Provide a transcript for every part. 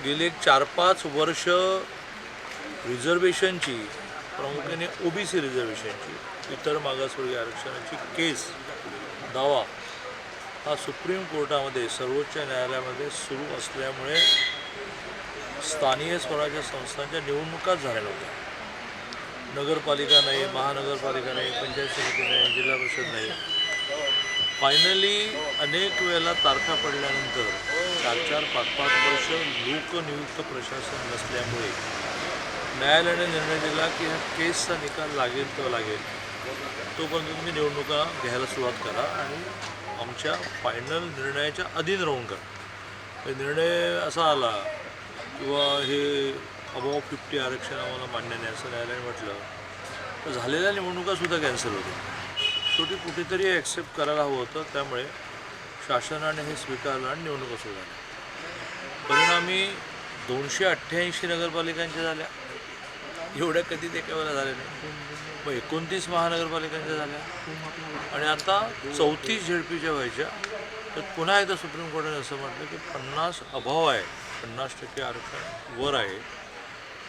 गेली एक 4-5 वर्ष रिझर्वेशनची, प्रामुख्याने ओबीसी रिझर्वेशनची, इतर मागासवर्गीय आरक्षणाची केस दावा हा सुप्रीम कोर्टामध्ये सर्वोच्च न्यायालयामध्ये सुरू असल्यामुळे स्थानीय स्वराज्य संस्थांच्या निवडणुकाच झाल्या नव्हत्या. नगरपालिका नाही, महानगरपालिका नाही, पंचायत समिती नाही, जिल्हा परिषद नाही. फायनली अनेक वेळेला तारखा पडल्यानंतर 4-4, 5-5 वर्ष लोकनियुक्त प्रशासन नसल्यामुळे न्यायालयाने निर्णय दिला की ह्या केसचा निकाल लागेल तो लागेल, तोपर्यंत तुम्ही निवडणुका घ्यायला सुरुवात करा आणि आमच्या फायनल निर्णयाच्या अधीन राहून करा. निर्णय असा आला किंवा हे अबाव 50 आरक्षण आम्हाला मान्य नाही असं न्यायालयाने म्हटलं तर झालेल्या निवडणुकासुद्धा कॅन्सल होत्या. शेवटी कुठेतरी ॲक्सेप्ट करायला हवं होतं, त्यामुळे शासनाने हे स्वीकारलं आणि निवडणुका सुरू झाल्या. परिणामी 288 नगरपालिकांच्या झाल्या, एवढ्या कधी एका वेळेला झाल्या नाही. मग 29 महानगरपालिकांच्या झाल्या आणि आता 34 झेडपीच्या व्हायच्या. तर पुन्हा एकदा सुप्रीम कोर्टाने असं म्हटलं की 50 अभाव आहे, 50% आरक्षण वर आहे,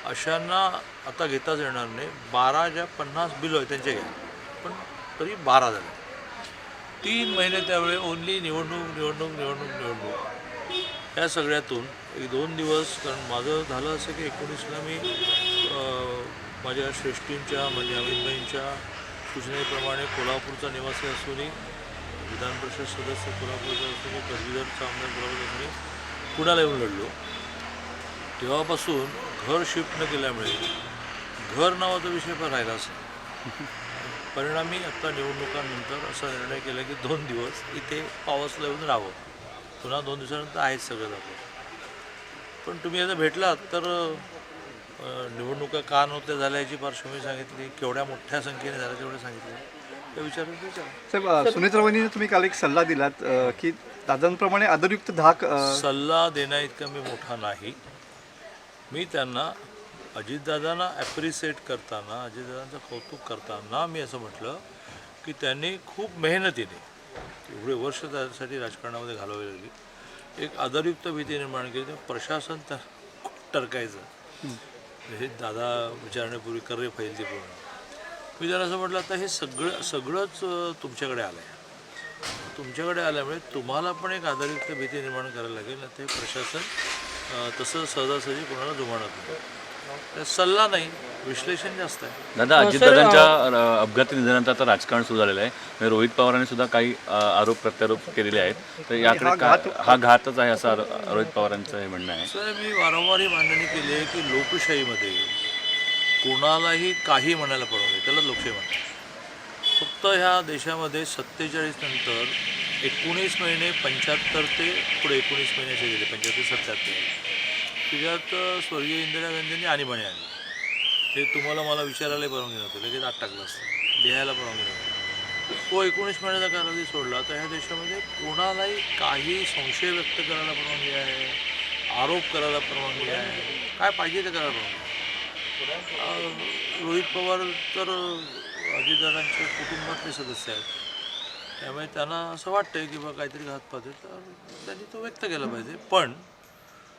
अशांना आता घेताच येणार नाही. 12 ज्या 50 बिलो आहे त्यांचे घ्या, पण तरी 12 झाले. 3 महिने त्यावेळी ओन्ली निवडणूक निवडणूक निवडणूक निवडणूक या सगळ्यातून एक 2 दिवस, कारण माझं झालं असं की 19ला मी माझ्या श्रेष्ठींच्या म्हणजे अमितभाईंच्या सूचनेप्रमाणे कोल्हापूरचा निवासी असूनही, विधान परिषद सदस्य कोल्हापूरचा असूनही, पदवीधरचा आमदार कोल्हापूर असूनही पुण्याला येऊन लढलो. तेव्हापासून घर शिफ्ट न केल्यामुळे घर नावाचा विषय पण राहिलाच नाही. परिणामी आत्ता निवडणुकांनंतर असा निर्णय केला की 2 दिवस इथे पावसला येऊन राहावं, पुन्हा 2 दिवसानंतर आहेच सगळं जातं. पण तुम्ही आता भेटलात तर निवडणुका का नव्हत्या झाल्या याची पार्श्वभूमी सांगितली, केवढ्या मोठ्या संख्येने झाल्या तेवढं सांगितलं, त्या विचारून विचार. साहेब, सुनेत्रा वहिनीने तुम्ही काल एक सल्ला दिलात की दादांप्रमाणे आदरयुक्त धाक. सल्ला देण्या इतका मी मोठा नाही. मी त्यांना अजितदादांना ॲप्रिसिएट करताना, अजितदादांचं कौतुक करताना मी असं म्हटलं की त्यांनी खूप मेहनतीने एवढे वर्ष त्यासाठी राजकारणामध्ये घालवावी लागली, एक आदरयुक्त भीती निर्माण केली. प्रशासन त्या टरकायचं, हे दादा विचारण्यापूर्वी कर्रे फाईल ते पूर्ण. मी त्यांना असं म्हटलं आता हे सगळंच तुमच्याकडे आलं आहे, तुमच्याकडे आल्यामुळे तुम्हाला पण एक आदरयुक्त भीती निर्माण करायला लागेल. ते प्रशासन तसं सहजासहजी कोणाला जुमानत नाही. सल्ला नाही, विश्लेषण जास्त आहे. दादा, अजितदादांच्या अपघाती निधनानंतर आता राजकारण सुरू झालेलं आहे. म्हणजे रोहित पवारांनी सुद्धा काही आरोप प्रत्यारोप केलेले आहेत. तर याकडे हा घातच आहे असं रोहित पवारांचं हे म्हणणं आहे. सर, मी वारंवार ही मांडणी केली आहे की लोकशाहीमध्ये कोणालाही काही म्हणायला परवानगी, त्याला लोकशाही म्हणतात. फक्त ह्या देशामध्ये 47 नंतर 19 महिने 75 ते पुढे 19 महिन्याचे गेले, 75-77, त्याच्यात स्वर्गीय इंदिरा गांधींनी आणीबाणी आणली. ते तुम्हाला मला विचारायला परवानगी नव्हती, लगेच आत टाकलं असतं, लिहायला परवानगी नव्हती. तो 19 महिन्याचा कालावधी सोडला तर ह्या देशामध्ये कोणालाही काही संशय व्यक्त करायला परवानगी आहे, आरोप करायला परवानगी आहे, काय पाहिजे ते करायला परवानगी. रोहित पवार तर अजितदादांच्या कुटुंबातले सदस्य आहेत, त्यामुळे त्यांना असं वाटतं की बा काहीतरी घातपात आहे, तर त्यांनी तो व्यक्त केला पाहिजे. पण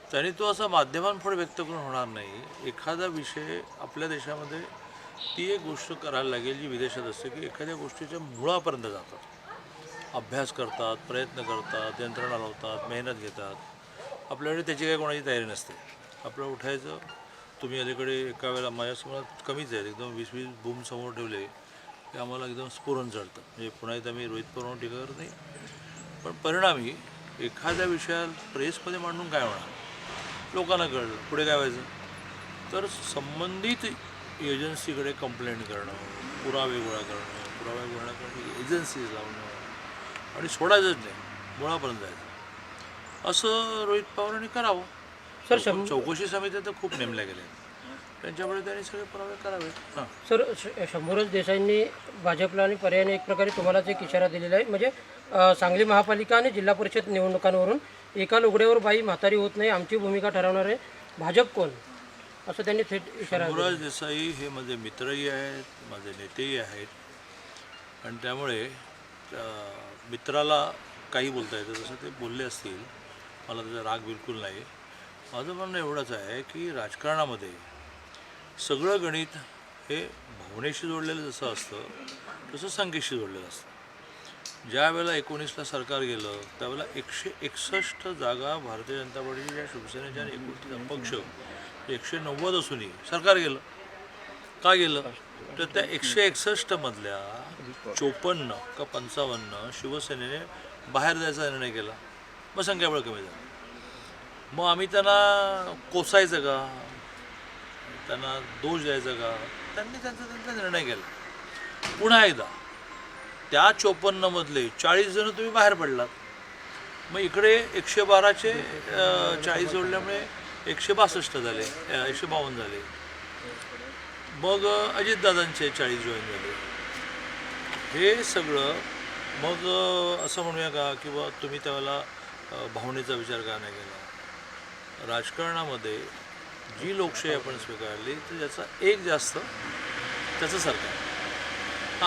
त्यांनी तो असा माध्यमांपुढे व्यक्त करून होणार नाही. एखादा विषय आपल्या देशामध्ये ती एक गोष्ट करायला लागेल जी विदेशात असते की एखाद्या गोष्टीच्या मुळापर्यंत जातात, अभ्यास करतात, प्रयत्न करतात, यंत्रणा लावतात, मेहनत घेतात. आपल्याकडे त्याची काही कोणाची तयारी नसते. आपलं उठायचं, तुम्ही अलीकडे एका वेळेला माझ्यासमोर कमीच आहेत, एकदम 20-20 बूम समोर ठेवले की आम्हाला एकदम स्फुरण चढतं. म्हणजे पुन्हा एकदा मी रोहित पवार टीका करत नाही, पण परिणामी एखाद्या विषयात प्रेसमध्ये मांडून काय होणार, लोकांना कळलं, पुढे काय व्हायचं, तर संबंधित एजन्सीकडे कंप्लेंट करणं, पुरावे गोळा करणं, पुरावे गोळा करणं, एजन्सीज लावणं आणि सोडायचंच नाही, मुळापर्यंत जायचं. असं रोहित पवारांनी करावं. सर, चौकशी समित्या तर खूप नेमल्या गेल्या, त्यांच्यामुळे त्यांनी सगळे पुरावे करावेत. हां सर, शंभूराज देसाईंनी भाजपला आणि पर्यायाने एक प्रकारे तुम्हालाच एक इशारा दिलेला आहे. म्हणजे सांगली महापालिका आणि जिल्हा परिषद निवडणुकांवरून एका लुगड्यावर बाई म्हातारी होत नाही, आमची भूमिका ठरवणार आहे भाजप कोण, असं त्यांनी थेट इशारा. शंभूराज देसाई हे माझे मित्रही आहेत, माझे नेतेही आहेत, आणि त्यामुळे मित्राला काही बोलता येतं तसं ते बोलले असतील. मला त्याचा राग बिलकुल नाही. माझं म्हणणं एवढंच आहे की राजकारणामध्ये सगळं गणित हे भावनेशी जोडलेलं जसं असतं तसं संख्येशी जोडलेलं असतं. ज्या वेळेला 19ला सरकार गेलं त्यावेळेला 161 जागा भारतीय जनता पार्टीच्या शिवसेनेच्या आणि एकूण अपक्ष 190 असूनही सरकार गेलं. का गेलं तर त्या 161 मधल्या 54 का 55 शिवसेनेने बाहेर जायचा निर्णय केला. मग संख्याबळ कमी झालं. मग आम्ही त्यांना कोसायचं का, त्यांना दोष द्यायचा का? त्यांनी त्यांचा निर्णय केला. पुन्हा एकदा त्या 54 मधले 40 जण तुम्ही बाहेर पडलात. मग इकडे 112चे 40 जोडल्यामुळे 162 झाले, 152 झाले. मग अजितदादांचे 40 जॉईन झाले. हे सगळं मग असं म्हणूया का की बा तुम्ही त्यावेळेला भावनेचा विचार का नाही केला. राजकारणामध्ये जी लोकशाही आपण स्वीकारली तर याचा एक जास्त त्याचं सरकार.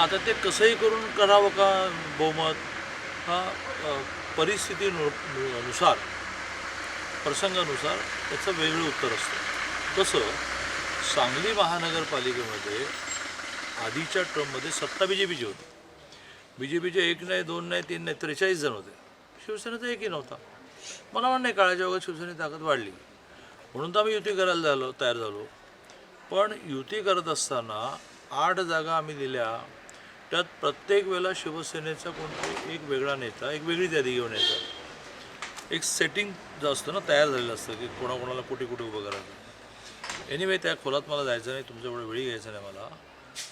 आता ते कसंही करून करावं का बहुमत हा परिस्थितीनुसार प्रसंगानुसार त्याचं वेगळं उत्तर असतं. तसं सांगली महानगरपालिकेमध्ये आधीच्या टर्ममध्ये सत्ता बी जे पीची होती. बी जे पीचे 1 नाही 2 नाही 3 नाही 43 जण होते. शिवसेनेचा एकही नव्हता. मला म्हणणं नाही काळाच्या वगैरे शिवसेनेची ताकद वाढली म्हणून तर आम्ही युती करायला तयार झालो. पण युती करत असताना 8 जागा आम्ही दिल्या. त्यात प्रत्येक वेळेला शिवसेनेचा कोणतरी एक वेगळा नेता एक वेगळी यादी घेऊन यायचा. एक सेटिंग जे असतं ना तयार झालेलं असतं की कोणाकोणाला कुठे कुठे उभं करायचं. एनिवे त्या खोलात मला जायचं नाही, तुमच्या एवढं वेळी घ्यायचं नाही मला.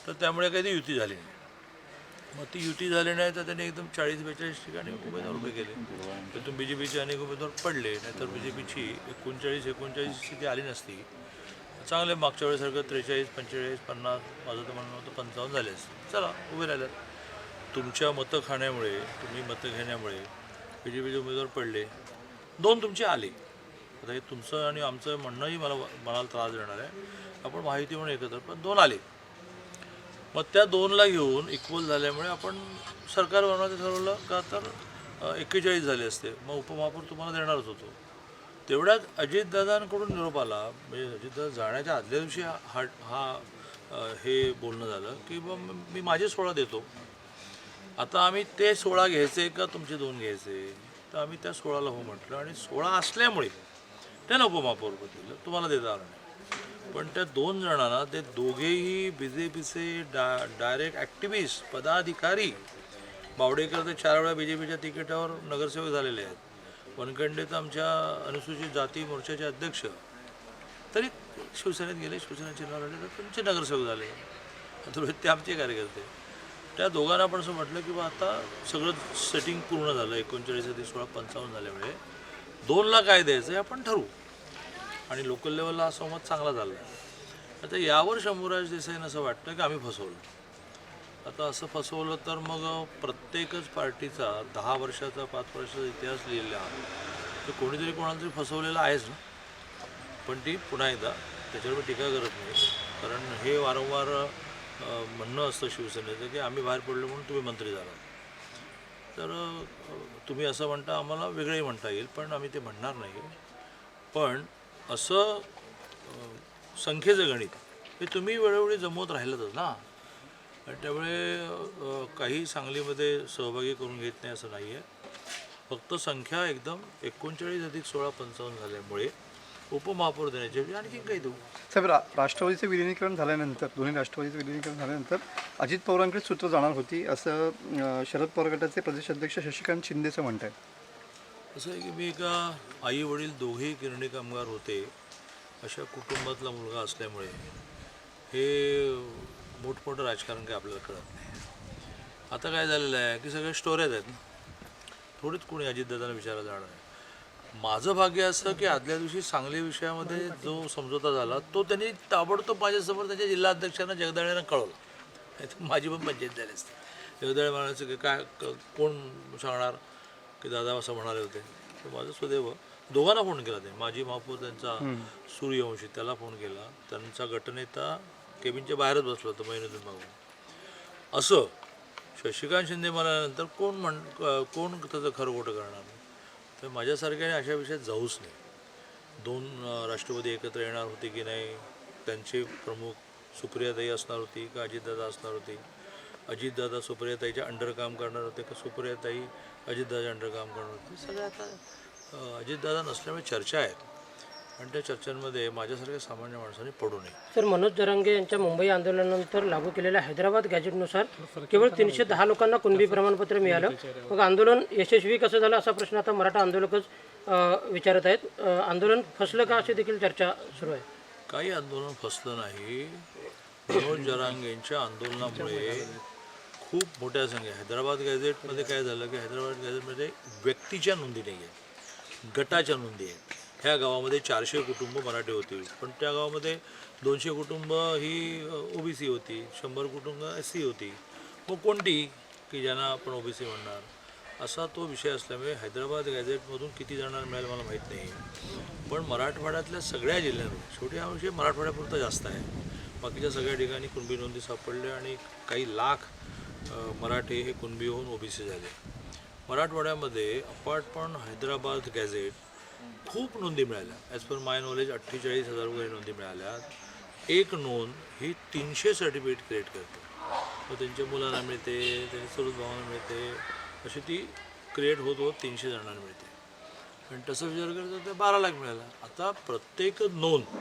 तर त्यामुळे काही ती युती झाली नाही. मग ती युती झाली नाही तर त्यांनी एकदम 40-42 ठिकाणी उमेदवार उभे केले. त्यातून बी जे पीचे अनेक उमेदवार पडले. नाहीतर बी जे पीची 39-39 ती आली नसती. चांगले मागच्या वेळेसारखं 43, 45, 50 माझं तर म्हणणं होतं 55 झाले असते. चला उभे राहिल्यात. तुमच्या मतं खाण्यामुळे तुम्ही मतं घेण्यामुळे बी जे पीचे उमेदवार पडले. 2 तुमचे आले. आता हे तुमचं आणि आमचं म्हणणंही मनाला त्रास देणार आहे. आपण माहिती म्हणून एकत्र पण 2 आले. मग त्या 2ला घेऊन इक्वल झाल्यामुळे आपण सरकार बनवायचं ठरवलं का तर 41 झाले असते. मग उपमहापौर तुम्हाला देणारच होतो. तेवढ्यात अजितदादांकडून निरोप आला. म्हणजे अजितदादा जाण्याच्या आदल्या दिवशी हे बोलणं झालं की बा मी माझे 16 देतो. आता आम्ही ते 16 घ्यायचे का तुमचे 2 घ्यायचे. तर आम्ही त्या 16ला हो म्हटलं आणि 16 असल्यामुळे त्यांना उपमहापौर दिलं. तुम्हाला देता आलं नाही. पण त्या 2 जणांना ते दोघेही बी जे पीचे डायरेक्ट ॲक्टिव्हिस्ट पदाधिकारी. बावडेकर ते 4 वेळा बी जे पीच्या तिकिटावर नगरसेवक झालेले आहेत. वनखंडे तर आमच्या अनुसूचित जाती मोर्चाचे अध्यक्ष. तरी शिवसेनेत गेले, शिवसेना चिन्हावर आले तर तुमचे नगरसेवक झाले. ते आमचे कार्यकर्ते. त्या दोघांना पण असं म्हटलं की बा आता सगळं सेटिंग पूर्ण झालं. 39 ते 16 55 झाल्यामुळे 2ला काय द्यायचं हे आपण ठरवू. आणि लोकल लेवलला हा संवाद चांगला झाला आहे. आता यावर शंभूराज देसाईंना असं वाटतं की आम्ही फसवलं. आता असं फसवलं तर मग प्रत्येकच पार्टीचा 10 वर्षाचा 5 वर्षाचा इतिहास लिहिलेला तर कोणीतरी कोणाला तरी फसवलेलं आहेच ना. पण ती पुन्हा एकदा त्याच्यावर टीका करत नाही. कारण हे वारंवार म्हणणं असतं शिवसेनेचं की आम्ही बाहेर पडलो म्हणून तुम्ही मंत्री झाला. तर तुम्ही असं म्हणता आम्हाला वेगळंही म्हणता येईल पण आम्ही ते म्हणणार नाही. पण असं संख्येचं गणित हे तुम्ही वेळोवेळी जमवत राहिलंच ना. आणि त्यामुळे काही सांगलीमध्ये सहभागी करून घेत नाही असं नाही आहे. फक्त संख्या एकदम 39 अधिक 16 55 झाल्यामुळे उपमहापौर देण्याची आणखी काही देऊ. साहेब राष्ट्रवादीचं विलिनीकरण झाल्यानंतर दोन्ही राष्ट्रवादीचं विलिनीकरण झाल्यानंतर अजित पवारांकडे सूत्र जाणार होती असं शरद पवार गटाचे प्रदेशाध्यक्ष शशिकांत शिंदेचं म्हणत आहेत. असं आहे की मी एका आई वडील दोघेही गिरणी कामगार होते अशा कुटुंबातला मुलगा असल्यामुळे हे मोठमोठं राजकारण काही आपल्याला कळत नाही. आता काय झालेलं आहे की सगळे स्टोरेज आहेत. थोडीच कोणी अजितदादांना विचारायला जाणार आहे. माझं भाग्य असं की आदल्या दिवशी सांगली विषयामध्ये जो समझोता झाला तो त्यांनी ताबडतोब माझ्यासमोर त्यांच्या जिल्हाध्यक्षांना जगदाळेंना कळवलं. नाही तर माझी पण पंचायत झाली असते. जगदाळे म्हणायचं की काय कोण सांगणार की दादा असं म्हणाले होते. तर माझं सुदैव दोघांना फोन केला. ते माजी महापौर त्यांचा सूर्यवंशी त्याला फोन केला. त्यांचा गटनेता केबिनच्या बाहेरच बसलं होतं महिन्यातून मागून. असं शशिकांत शिंदे म्हणाल्यानंतर कोण त्याचं खरं खोटं करणार. तर माझ्यासारख्याने अशा विषयात जाऊच नाही. दोन राष्ट्रवादी एकत्र येणार होते की नाही, त्यांचे प्रमुख सुप्रियाताई असणार होती का अजितदादा असणार होते, अजितदादा सुप्रियाताईच्या अंडर काम करणार होते का सुप्रियाताई अजितदादाच्या अंडर काम करणार होते. सगळ्या आता अजितदादा नसल्यामुळे चर्चा आहेत आणि त्या चर्चांमध्ये माझ्यासारख्या सामान्य माणसाने पडू नये. सर, मनोज जरांगे यांच्या मुंबई आंदोलनानंतर लागू केलेल्या हैदराबाद गॅजेटनुसार केवळ 310 लोकांना कुणबी प्रमाणपत्र मिळालं. मग आंदोलन यशस्वी कसं झालं असा प्रश्न आता मराठा आंदोलकच विचारत आहेत. आंदोलन फसलं का अशी देखील चर्चा सुरू आहे. काही आंदोलन फसलं नाही. मनोज जरांगेंच्या आंदोलनामुळे खूप मोठ्या संख्या हैदराबाद गॅझेटमध्ये काय झालं की हैदराबाद गॅझेटमध्ये व्यक्तीच्या नोंदी नाही आहेत, गटाच्या नोंदी आहेत. ह्या गावामध्ये 400 कुटुंब मराठी होती, पण त्या गावामध्ये 200 कुटुंब ही OBC होती, 100 कुटुंब SC होती. मग कोणती की ज्यांना आपण OBC म्हणणार, असा तो विषय असल्यामुळे हैदराबाद गॅझेटमधून किती जणांना मिळेल मला माहीत नाही. पण मराठवाड्यातल्या सगळ्या जिल्ह्यांमध्ये, शेवटी हा विषय मराठवाड्यापुरता जास्त आहे, बाकीच्या सगळ्या ठिकाणी कुणबी नोंदी सापडल्या आणि काही लाख मराठे हे कुणबी होऊन OBC झाले. मराठवाड्यामध्ये अपार्ट पण हैदराबाद गॅझेट खूप नोंदी मिळाल्या. ॲज पर माय नॉलेज 48,000 वगैरे नोंदी मिळाल्या. एक नोंद ही 300 सर्टिफिकेट क्रिएट करते. मग त्यांच्या मुलांना मिळते, त्यांच्या चुलत भावांना मिळते, अशी ती क्रिएट होत होत 300 जणांना मिळते. आणि तसं विचार करतो तर 12 लाख मिळाला. आता प्रत्येक नोंद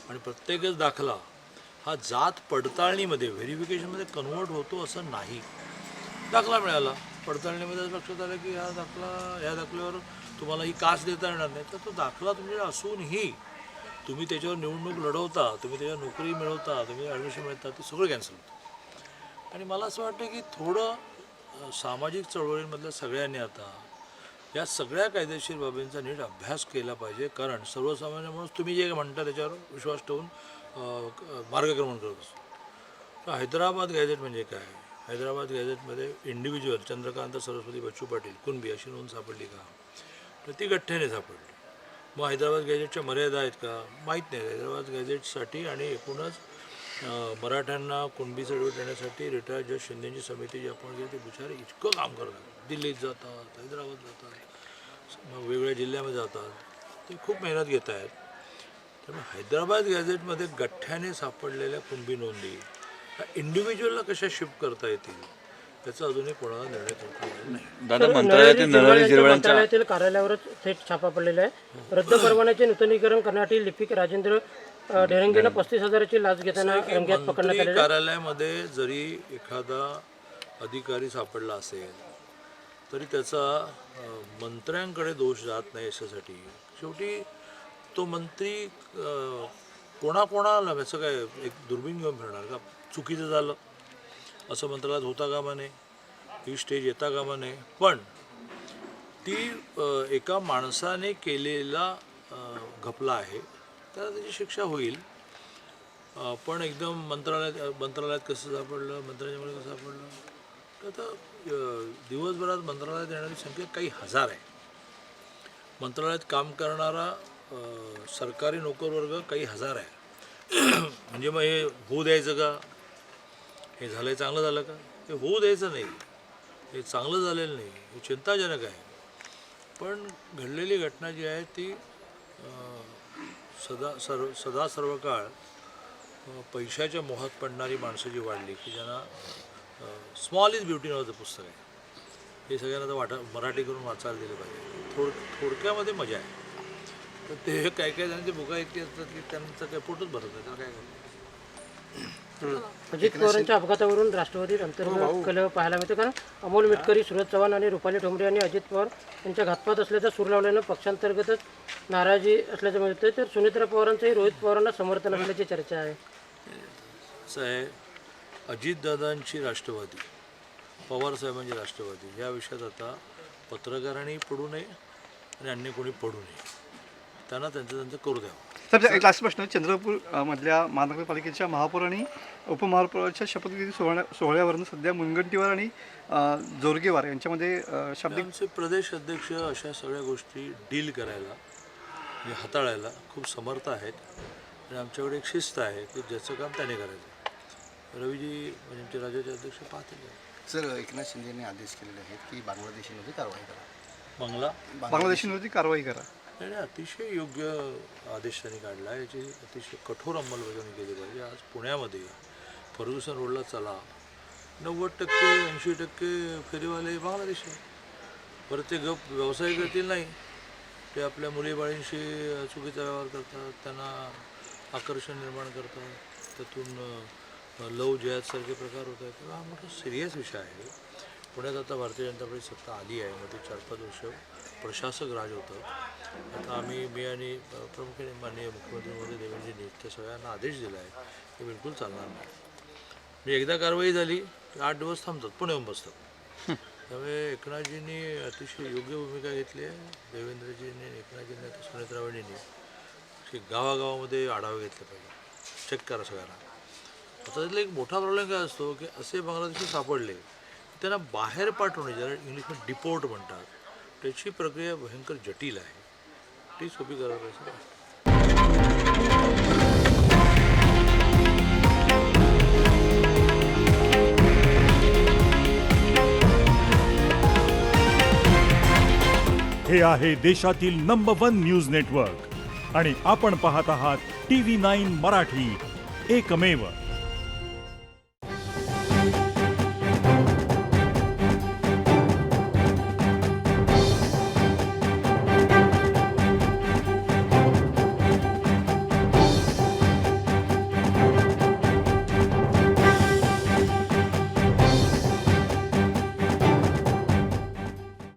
आणि प्रत्येकच दाखला हा जात पडताळणीमध्ये व्हेरिफिकेशनमध्ये कन्वर्ट होतो असं नाही. दाखला मिळाला, पडताळणीमध्ये लक्षात आलं की ह्या दाखल्यावर तुम्हाला ही कास्ट देता येणार नाही, तर तो दाखला तुमच्याकडे असूनही तुम्ही त्याच्यावर निवडणूक लढवता, तुम्ही त्याच्यावर नोकरी मिळवता, तुम्ही ॲडमिशन मिळता, ते सगळं कॅन्सल होतं. आणि मला असं वाटतं की थोडं सामाजिक चळवळींमधल्या सगळ्यांनी आता या सगळ्या कायदेशीर बाबींचा नीट अभ्यास केला पाहिजे. कारण सर्वसामान्य माणूस तुम्ही जे म्हणता त्याच्यावर विश्वास ठेवून मार्गक्रमण करत असतो. तर हैदराबाद गॅझेट म्हणजे काय? हैदराबाद गॅझेटमध्ये इंडिव्हिज्युअल चंद्रकांत सरस्वती बच्चू पाटील कुणबी अशी नोंद सापडली का? तर ती गठ्ठ्याने सापडली. मग हैदराबाद गॅझेटच्या मर्यादा आहेत का? माहीत नाही. हैदराबाद गॅझेटसाठी आणि एकूणच मराठ्यांना कुणबी सर्टिफिकेट देण्यासाठी रिटायर्ड जज शिंदेची समिती जी आपण गेली ते बिचारे इतकं काम करतात. दिल्लीत जातात, हैदराबाद जातात, मग वेगवेगळ्या जिल्ह्यामध्ये जातात, ते खूप मेहनत घेत आहेत. त्यामुळे हैदराबाद गॅझेटमध्ये गठ्ठ्याने सापडलेल्या कुणबी नोंदी ह्या इंडिव्हिज्युअलला कशा शिफ्ट करता येतील त्याचा अजूनही कोणाला निर्णय करता येणार नाही. दादा, मंत्रालयातील कार्यालयावरच थेट छापा पडलेला आहे. रद्द परवान्याचे नूतनीकरण करण्यासाठी लिपिक राजेंद्र ढेरंगेनं 35,000ची लाच घेताना रंग्यात पकडण्यात आले. कार्यालयामध्ये जरी एखादा अधिकारी सापडला असेल तरी त्याचा मंत्र्यांकडे दोष जात नाही. याच्यासाठी शेवटी तो मंत्री कोणाला याचं काय एक दुर्बीण घेऊन फिरणार का? चुकीचं झालं असं मंत्रालयात होता कामा नये, ही स्टेज येता कामा नये. पण ती एका माणसाने केलेला घपला आहे, त्याला त्याची शिक्षा होईल. पण एकदम मंत्रालयात कसं सापडलं, मंत्र्यांच्यामुळे कसं सापडलं, तर आता दिवसभरात मंत्रालयात येणारी संख्या काही हजार आहे. मंत्रालयात काम करणारा सरकारी नोकरवर्ग काही हजार आहे. म्हणजे मग हे होऊ द्यायचं का? हे झालं चांगलं झालं का? हे होऊ द्यायचं नाही, हे चांगलं झालेलं नाही, हे चिंताजनक आहे. पण घडलेली घटना जी आहे ती सदा सर्व काळ पैशाच्या मोहात पडणारी माणसं जी वाढली की ज्यांना स्मॉल इज ब्युटी नावाचं पुस्तक आहे, हे सगळ्यांना तर मराठी करून वाचायला दिलं पाहिजे. थोडक्यामध्ये मजा आहे. तर ते काय जणांची बुका इतकी असतात की त्यांचं काय पोटच भरत नाही, त्याला काय करतात. अजित पवारांच्या अपघातावरून राष्ट्रवादीत अंतर्गत कलह पाहायला मिळतो. कारण अमोल मिटकरी, सुरज चव्हाण आणि रुपाली ठोंबरे यांनी अजित पवार यांच्या घातपात असल्याचा सूर लावल्यानं पक्षांतर्गतच नाराजी असल्याचं मिळतं. तर सुनेत्रा पवारांचंही रोहित पवारांना समर्थन असल्याची चर्चा आहे. असं आहे, अजितदादांची राष्ट्रवादी, पवारसाहेबांची राष्ट्रवादी या विषयात आता पत्रकारांनी पडू नये आणि अन्य कोणी पडू नये. त्यांना त्यांचं करू द्यावं. तर एक लास्ट प्रश्न, चंद्रपूर मधल्या महानगरपालिकेच्या महापौर आणि उपमहापौराच्या शपथविधी सोहळ्यावरून सध्या मुनगंटीवार आणि जोरगेवार यांच्यामध्ये शाब्दिक आमचे प्रदेश अध्यक्ष अशा सगळ्या गोष्टी डील करायला म्हणजे हाताळायला खूप समर्थ आहेत. आणि आमच्याकडे एक शिस्त आहे की ज्याचं काम त्याने करायचं. रवीजी म्हणजे आमचे राज्याचे अध्यक्ष पाहतील. सर, एकनाथ शिंदेने आदेश केलेले आहेत की बांगलादेशीमध्ये कारवाई करा. बांगलादेशींवरती कारवाई करा. आणि अतिशय योग्य आदेश त्यांनी काढला आहे. याची अतिशय कठोर अंमलबजावणी केली पाहिजे. आज पुण्यामध्ये फर्ग्युसन रोडला चला 90% 80% फेरीवाले बांगलादेश आहे. परत ते गप व्यवसाय करतील नाही, ते आपल्या मुलीबाळींशी चुकीचा व्यवहार करतात, त्यांना आकर्षण निर्माण करतात, त्यातून लव जिहादसारखे प्रकार होत आहेत. तेव्हा हा मोठा सिरियस विषय आहे. पुण्यात आता भारतीय जनता पार्टी सत्ता आली आहे. मध्ये 4-5 वर्ष प्रशासक राज होतं. आता मी आणि प्रमुख्याने माननीय मुख्यमंत्री महोदय देवेंद्रजींनी त्या सगळ्यांना आदेश दिला आहे की बिलकुल चालणार नाही. म्हणजे एकदा कारवाई झाली की 8 दिवस थांबतात, पुणे येऊन बसतात. त्यामुळे एकनाथजींनी अतिशय योग्य भूमिका घेतली आहे. देवेंद्रजींनी, एकनाथजींनी, सुनेत्रावणींनी की गावागावामध्ये आढावा घेतले पाहिजे, चेक करा सगळ्यांना. आता त्यातला एक मोठा प्रॉब्लेम काय असतो की असे बांगलादेशी सापडले त्यांना बाहेर पाठवणे, ज्याला इंग्लिशमध्ये डिपोर्ट म्हणतात, त्याची प्रक्रिया भयंकर जटिल आहे. ती सोपी करायला पाहिजे. हे आहे देशातील नंबर 1 न्यूज नेटवर्क आणि आपण पाहत आहात TV9 मराठी, एकमेव.